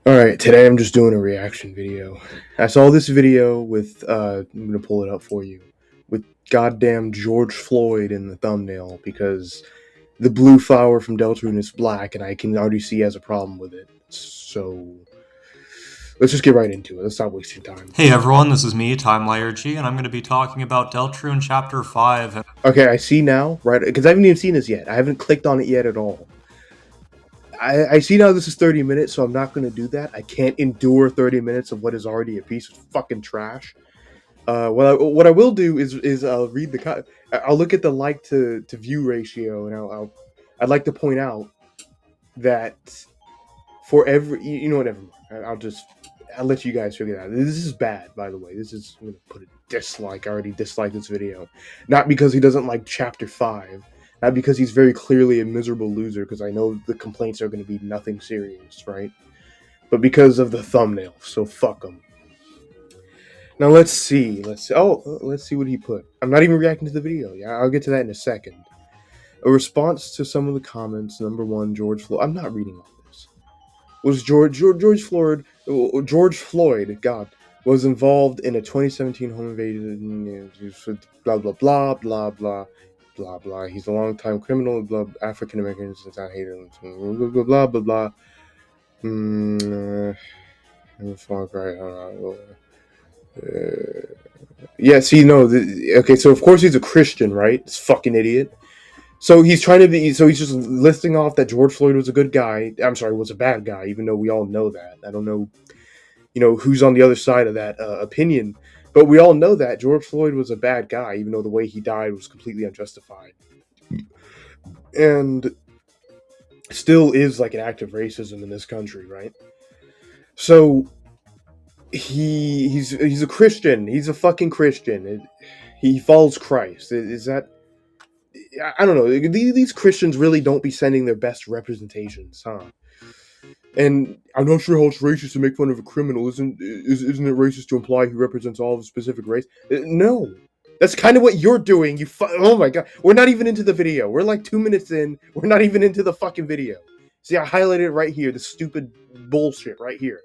Alright, today I'm just doing a reaction video. I saw this video with, I'm gonna pull it up for you, with goddamn George Floyd in the thumbnail, because the blue flower from deltarune is black, and I can already see he has a problem with it. So, let's just get right into it. Let's stop wasting time. Hey everyone, this is me, TimeLayerG, and I'm going to be talking about Deltarune Chapter 5. Okay, I see now, right, because I haven't even seen this yet. I haven't clicked on it yet at all. I see now this is 30 minutes, so I'm not gonna do that. I can't endure 30 minutes of what is already a piece of fucking trash. What I will do is I'll read I'll look at the like to view ratio, and I'd like to point out that for every you know what, never mind. I'll let you guys figure it out. This is bad, by the way. I'm gonna put a dislike. I already disliked this video, not because he doesn't like Chapter 5, not because he's very clearly a miserable loser, because I know the complaints are going to be nothing serious, right? But because of the thumbnail. So fuck him. Now let's see. Let's see what he put. I'm not even reacting to the video. Yeah, I'll get to that in a second. A response to some of the comments. Number one, George Floyd. I'm not reading all this. Was George Floyd, God, was involved in a 2017 home invasion. Blah blah blah blah blah blah blah. He's a long-time criminal. Blah, African Americans since I hate him. Blah blah blah blah blah. Yeah, see, no, okay, so of course he's a Christian, right? This fucking idiot. So he's just listing off that George Floyd was a good guy. I'm sorry, was a bad guy, even though we all know that. I don't know, who's on the other side of that opinion, but we all know that George Floyd was a bad guy, even though the way he died was completely unjustified, and still is like an act of racism in this country, right? So he's a Christian. He's a fucking Christian. He follows Christ. Is that? I don't know. These Christians really don't be sending their best representations, huh? And I'm not sure how it's racist to make fun of a criminal. Isn't it racist to imply he represents all of a specific race? No. That's kind of what you're doing. Oh my god. We're not even into the video. We're like 2 minutes in. We're not even into the fucking video. See, I highlighted it right here. The stupid bullshit right here.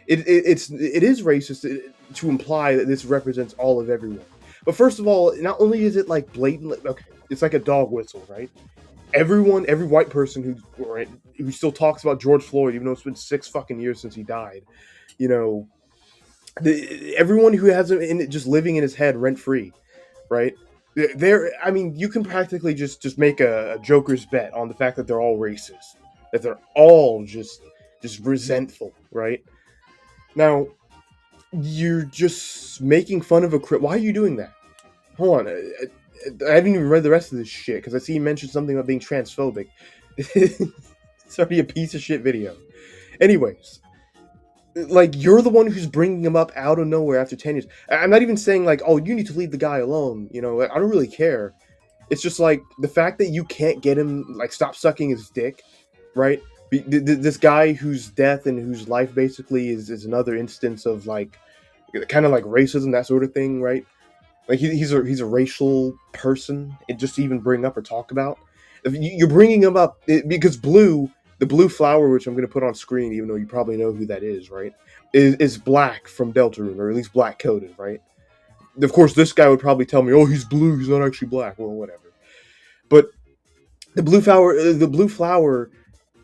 It is racist to imply that this represents all of everyone. But first of all, not only is it like blatantly, okay, it's like a dog whistle, right? Every white person who still talks about George Floyd, even though it's been 6 fucking years since he died, everyone who has him just living in his head rent free, right? I mean, you can practically just make a joker's bet on the fact that they're all racist, that they're all just resentful, right? Now, you're just making fun of why are you doing that? Hold on, I haven't even read the rest of this shit, because I see you mentioned something about being transphobic. It's already a piece of shit video. Anyways, like, you're the one who's bringing him up out of nowhere after 10 years. I'm not even saying, like, oh, you need to leave the guy alone, I don't really care. It's just, like, the fact that you can't get him, like, stop sucking his dick, right? This guy whose death and whose life basically is another instance of, like, kind of like racism, that sort of thing, right? Like, he's a racial person, and just to even bring up or talk about. If you're bringing him up because the blue flower, which I'm going to put on screen, even though you probably know who that is, right? Is black from deltarune, or at least black coded, right? Of course, this guy would probably tell me, "Oh, he's blue. He's not actually black." Well, whatever. But the blue flower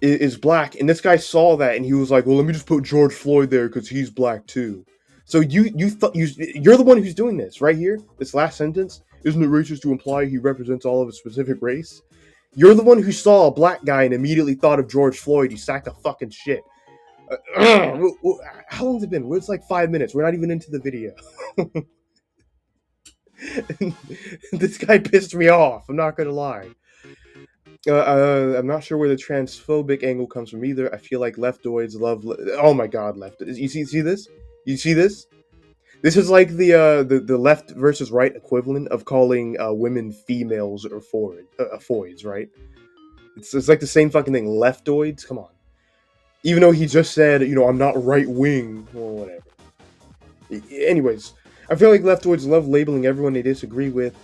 is black, and this guy saw that, and he was like, "Well, let me just put George Floyd there because he's black too." So you're the one who's doing this right here. This last sentence, isn't it racist to imply he represents all of a specific race? You're the one who saw a black guy and immediately thought of George Floyd. You sack of fucking shit. How long's it been? It's like 5 minutes. We're not even into the video. This guy pissed me off. I'm not gonna lie. I'm not sure where the transphobic angle comes from either. I feel like leftoids love. Oh my god, left. You see this? You see this? This is like the left versus right equivalent of calling women females or foids, right? It's like the same fucking thing. Leftoids, come on. Even though he just said, I'm not right wing or whatever. Anyways, I feel like leftoids love labeling everyone they disagree with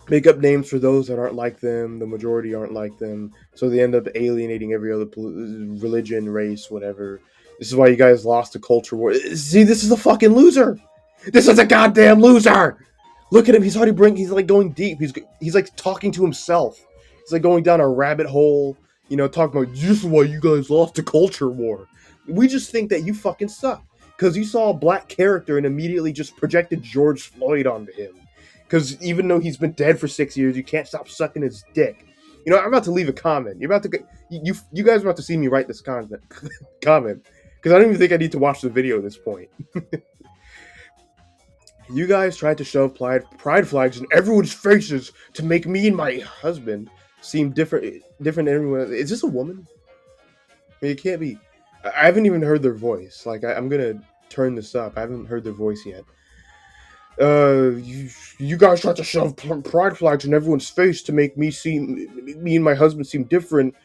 make up names for those that aren't like them. The majority aren't like them, so they end up alienating every other religion, race, whatever. This is why you guys lost the culture war. See, this is a fucking loser. This is a goddamn loser. Look at him. He's already He's like going deep. He's like talking to himself. He's like going down a rabbit hole. You know, talking about this is why you guys lost the culture war. We just think that you fucking suck because you saw a black character and immediately just projected George Floyd onto him. Because even though he's been dead for 6 years, you can't stop sucking his dick. You know, I'm about to leave a comment. You're about to you guys are about to see me write this comment because I don't even think I need to watch the video at this point. You guys tried to shove pride flags in everyone's faces to make me and my husband seem different than everyone else. Is this a woman? I mean, it can't be. I haven't even heard their voice. Like, I'm gonna turn this up. I haven't heard their voice yet. You guys tried to shove pride flags in everyone's face to make me and my husband seem different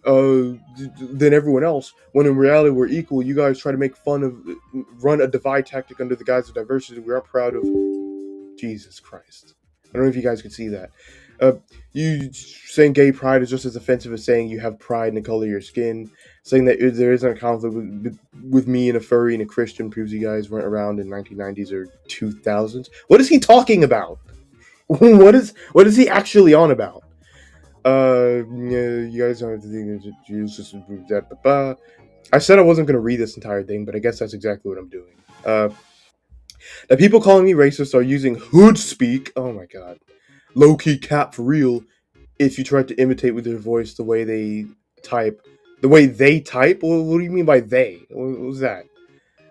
than everyone else. When in reality, we're equal. You guys try to make fun of, run a divide tactic under the guise of diversity. We are proud of. Jesus Christ! I don't know if you guys can see that. You saying gay pride is just as offensive as saying you have pride in the color of your skin. Saying that there isn't a conflict with me and a furry and a Christian proves you guys weren't around in 1990s or 2000s. What is he talking about? what is he actually on about? You guys don't have to think that Jews. I said I wasn't going to read this entire thing, but I guess that's exactly what I'm doing. The people calling me racist are using hood speak. Oh my god. Low key cap for real. If you try to imitate with their voice the way they type. The way they type? What do you mean by they? What was that?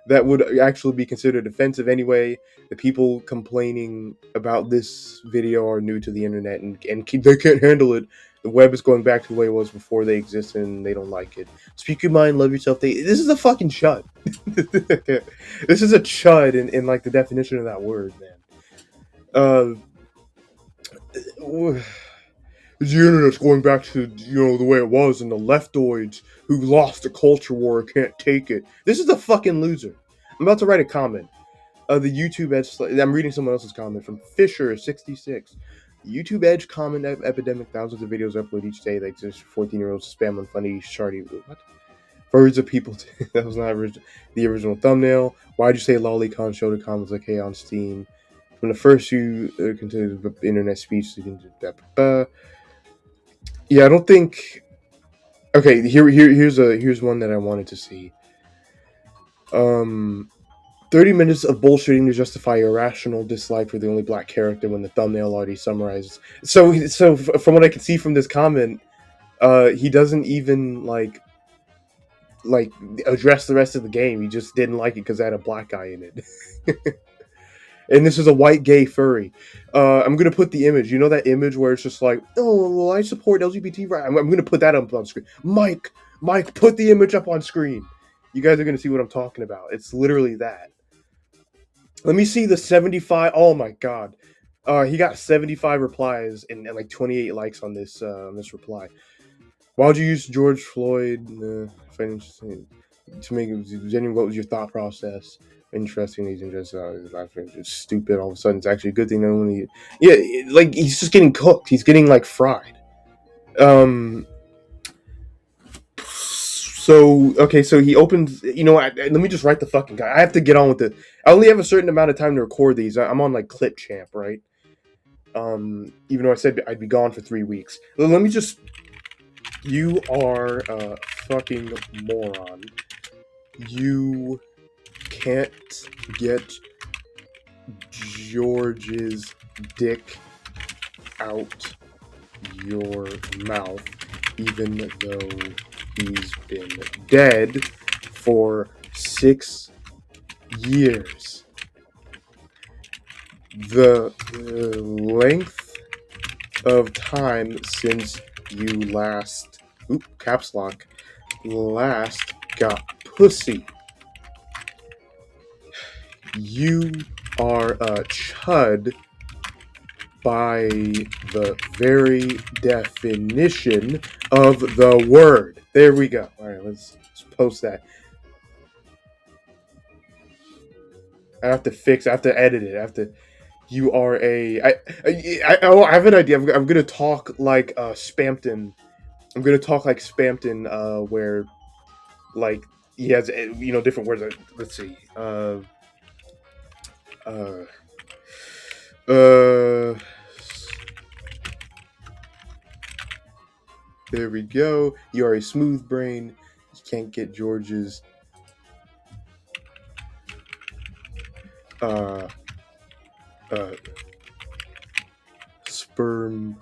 That would actually be considered offensive anyway. The people complaining about this video are new to the internet and they can't handle it. The web is going back to the way it was before they existed and they don't like it. Speak your mind, love yourself. This is a fucking chud. This is a chud in like the definition of that word, man. The internet's going back to, the way it was, and the leftoids who lost the culture war can't take it. This is a fucking loser. I'm about to write a comment. The YouTube Edge. I'm reading someone else's comment from Fisher66. YouTube Edge comment epidemic. Thousands of videos upload each day. Like just 14-year-olds spam on funny, shardy. What? Birds of people. That was not the original thumbnail. Why'd you say lolicon? Show the comments like hey on Steam. From the first few considered internet speech. Yeah, I don't think. Okay, here's one that I wanted to see. 30 minutes of bullshitting to justify irrational dislike for the only black character when the thumbnail already summarizes. So from what I can see from this comment, he doesn't even like address the rest of the game. He just didn't like it because it had a black guy in it. And this is a white gay furry. I'm gonna put the image. You know that image where it's just like, oh, well, I support LGBT rights. I'm gonna put that up on screen. Mike, put the image up on screen. You guys are gonna see what I'm talking about. It's literally that. Let me see the 75. Oh my god. He got 75 replies and like 28 likes on this reply. Why would you use George Floyd to make it? What was your thought process? Interesting. He's interested. It's stupid. All of a sudden, it's actually a good thing. Not only, yeah, like he's just getting cooked. He's getting like fried. So okay, so he opens. Let me just write the fucking guy. I have to get on with it. I only have a certain amount of time to record these. I'm on like Clip Champ, right? Even though I said I'd be gone for 3 weeks. Let me just. You are a fucking moron. You can't get George's dick out your mouth, even though he's been dead for 6 years. The length of time since you last caps lock got pussy. You are a chud by the very definition of the word. There we go. All right, let's post that. I have to edit it. You are a. I have an idea. I'm gonna talk like Spampton. I'm gonna talk like Spampton, where like he has different words. Let's see. Uh, uh, there we go. You are a smooth brain. You can't get George's. Uh, uh, sperm.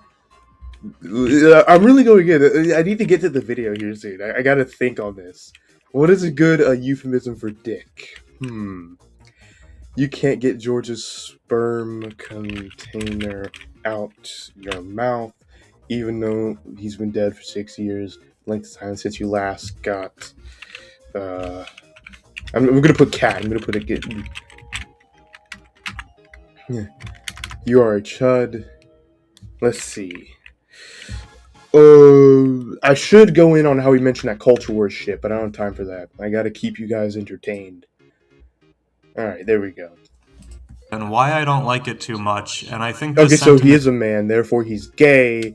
I'm really going good. I need to get to the video here soon. I gotta think on this. What is a good euphemism for dick? You can't get George's sperm container out your mouth, even though he's been dead for 6 years. Length of time since you last got. Uh, I'm gonna put cat. I'm gonna put a get. You are a chud. Let's see. I should go in on how he mentioned that culture war shit, but I don't have time for that. I gotta keep you guys entertained. Alright, there we go. And why I don't like it too much, and I think Okay, so he is a man, therefore he's gay,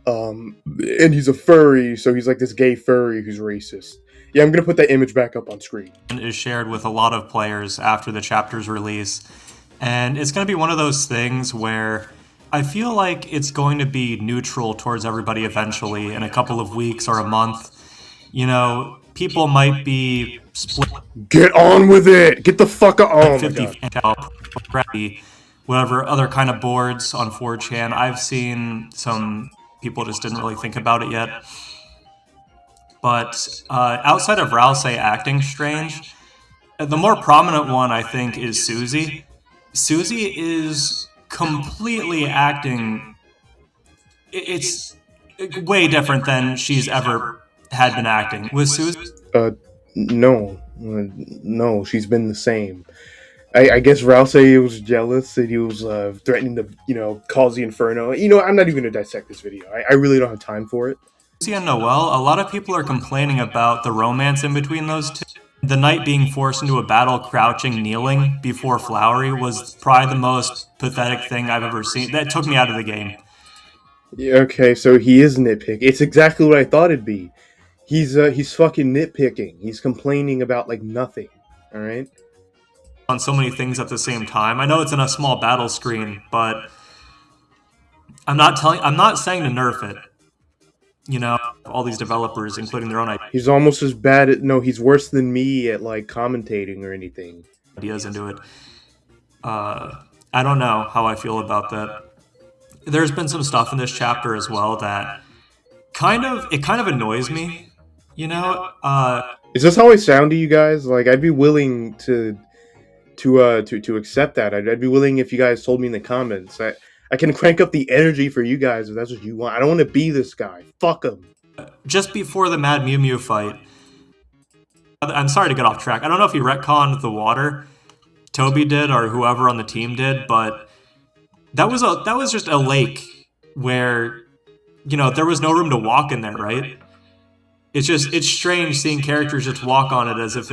and he's a furry, so he's like this gay furry who's racist. Yeah, I'm gonna put that image back up on screen. Is shared with a lot of players after the chapter's release, and it's going to be one of those things where I feel like it's going to be neutral towards everybody eventually in a couple of weeks or a month. You know, people might be split. Get on with it! Get the fuck on! 50 whatever other kind of boards on 4chan. I've seen some people just didn't really think about it yet. But outside of Rousey acting strange, the more prominent one, I think, is Susie. Susie is completely acting. It's way different than she's ever had been acting. With Susie? No, she's been the same. I guess Rousey was jealous and he was threatening to, cause the inferno. I'm not even going to dissect this video. I really don't have time for it. Susie and Noelle, a lot of people are complaining about the romance in between those two. The knight being forced into a battle crouching, kneeling before Flowery was probably the most pathetic thing I've ever seen. That took me out of the game. Yeah, okay, so he is nitpicking. It's exactly what I thought it'd be. He's fucking nitpicking. He's complaining about like nothing. All right. On so many things at the same time. I know it's in a small battle screen, but I'm not saying to nerf it. All these developers, including their own ideas. He's almost as bad at he's worse than me at like commentating or anything. Ideas into it. I don't know how I feel about that. There's been some stuff in this chapter as well that kind of annoys me. Is this how I sound to you guys? Like, I'd be willing to accept that. I'd be willing if you guys told me in the comments. I can crank up the energy for you guys if that's what you want. I don't want to be this guy. Fuck him. Just before the Mad Mew Mew fight, I'm sorry to get off track. I don't know if he retconned the water, Toby did, or whoever on the team did, but that was just a lake where, there was no room to walk in there, right? It's strange seeing characters just walk on it as if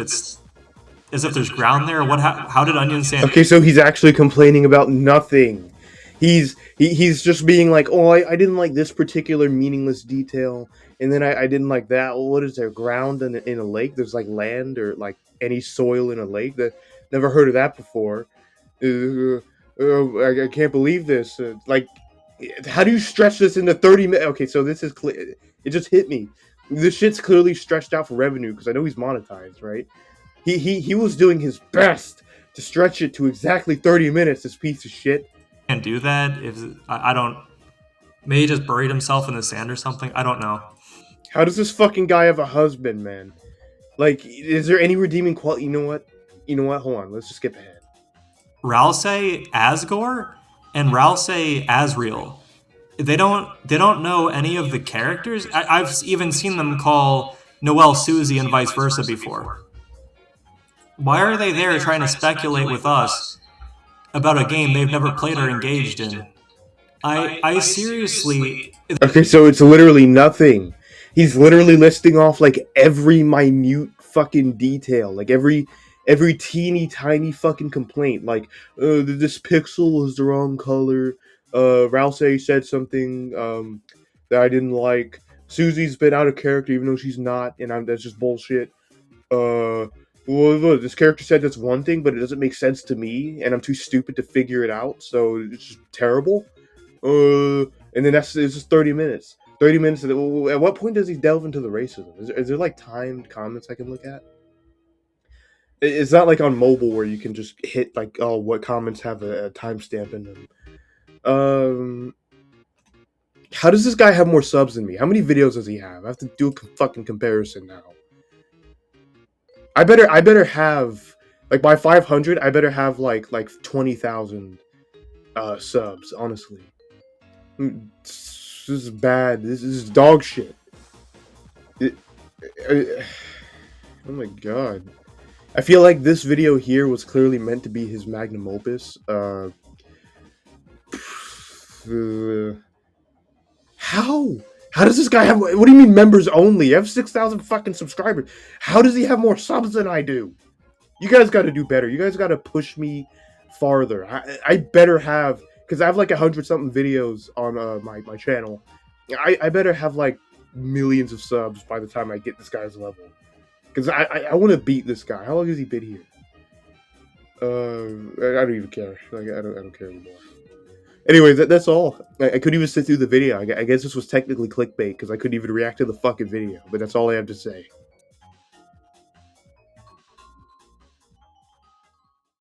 there's ground there. How did Onion Sand? Okay, so he's actually complaining about nothing. He's just being like, oh, I didn't like this particular meaningless detail, and then I didn't like that. Well, what is there, ground in a lake? There's like land or like any soil in a lake? That never heard of that before. I can't believe this. How do you stretch this into 30 minutes? Okay, so this is clear. It just hit me. This shit's clearly stretched out for revenue because I know he's monetized, right? He was doing his best to stretch it to exactly 30 minutes. This piece of shit. Can't do that if I don't. Maybe he just buried himself in the sand or something. I don't know. How does this fucking guy have a husband, man? Like, is there any redeeming quality? You know what? Hold on. Let's just skip ahead. Rousey Asgore and Rousey Asriel. They don't know any of the characters. I've even seen them call Noelle Susie and vice versa before. Why are they there trying to speculate with us about a game they've never played or engaged in? I seriously... Okay, so it's literally nothing. He's literally listing off like every minute fucking detail, like every every teeny tiny fucking complaint, like this pixel is the wrong color. Rousey said something that I didn't like. Susie's been out of character even though she's not, and that's just bullshit. Well, look, this character said that's one thing, but it doesn't make sense to me, and I'm too stupid to figure it out, so it's just terrible. And then it's just 30 minutes. 30 minutes. At what point does he delve into the racism? Is there like timed comments I can look at? It's not like on mobile where you can just hit like, oh, what comments have a timestamp in them. How does this guy have more subs than me? How many videos does he have? I have to do a fucking comparison now. I better have like by 500. I better have like 20,000 subs. Honestly, this is bad. This is dog shit. Oh my god. I feel like this video here was clearly meant to be his magnum opus. How? How does this guy have? What do you mean members only? I have 6,000 fucking subscribers. How does he have more subs than I do? You guys got to do better. You guys got to push me farther. I better have, because I have like 100 something videos on my channel. I better have like millions of subs by the time I get this guy's level. Because I want to beat this guy. How long has he been here? I don't even care. Like I don't care anymore. Anyways, that's all. I couldn't even sit through the video. I guess this was technically clickbait because I couldn't even react to the fucking video. But that's all I have to say.